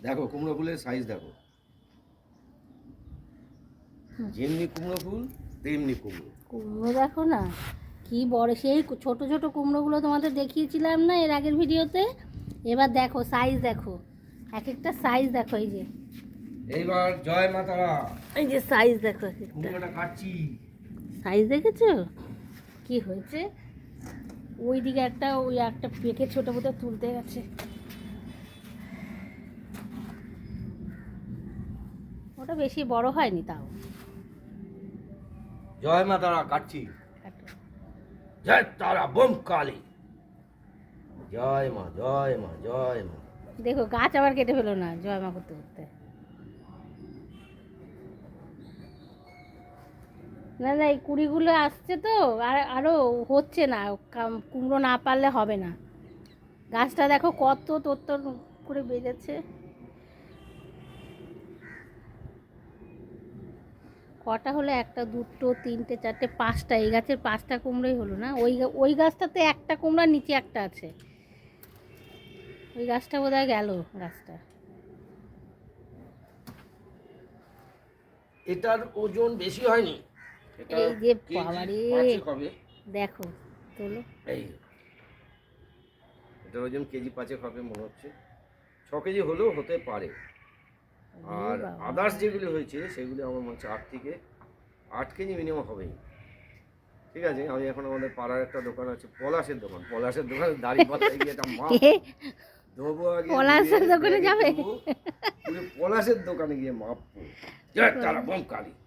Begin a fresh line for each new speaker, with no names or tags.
দেখো কুমড়ো ফুলের সাইজ দেখো, যেমনি কুমড়ো ফুল তেমনি কুমড়ো।
কুমড়ো দেখো না কি বড়, সেই ছোট ছোট কুমড়োগুলো তোমাদের দেখিয়েছিলাম না এর আগের ভিডিওতে। এবার দেখো সাইজ দেখো, এক একটা সাইজ দেখো, এই যে
এইবার জয় মা তারা,
এই যে সাইজ দেখো, এক একটা
কুমড়োটা কাটছি।
সাইজ দেখেছো কি হয়েছে। ওই দিকে একটা, ওই একটা পেকে ছোট বোধহয় তুলতে গেছে। ওটা বেশি বড় হয়নি তাও।
জয় মা তারা কাটছি।
কাটো।
জয় তারা বোম কালী, জয় মা জয় মা জয় মা।
দেখো গাছ আবার কেটে ফেলো না জয় মা করতে করতে। না না, এই কুড়িগুলো আসছে তো, আর আরও হচ্ছে না, কুমড়ো না পারলে হবে না। গাছটা দেখো কত তোর করে বেড়েছে। কটা হলো, একটা দুটো তিনটে চারটে পাঁচটা, এই গাছের পাঁচটা কুমড়োই হলো না। ওই গাছটাতে একটা কুমড়ার নিচে একটা আছে, ওই গাছটা বোধহয় গেল গাছটা।
এটার ওজন বেশি হয়নি, এটা
এই যে
কেজি
বাবারে,
5 হবে।
দেখো তোলো।
এই এটার ওজন কেজি 5 হবে মনে হচ্ছে, 6 কেজি হলেও হতে পারে। আর
বাবা।
আদার্স যেগুলি হয়েছে সেগুলি আমার মনে হচ্ছে 8 কেজি মিনিমাম হবেই। ঠিক আছে, আমি এখন আমাদের পাড়ার একটা দোকান আছে, পলাশের দোকান, পলাশের দোকানে দাঁড়িয়ে পাতায় গিয়ে একটা মাপ দেবো আগে,
পলাশের
দিয়ে
দোকানে
ব্যাগে
যাবে?
দেবো, পুরো পলাশের দোকানে গিয়ে মাপবো। জয় তারা বোম কালী।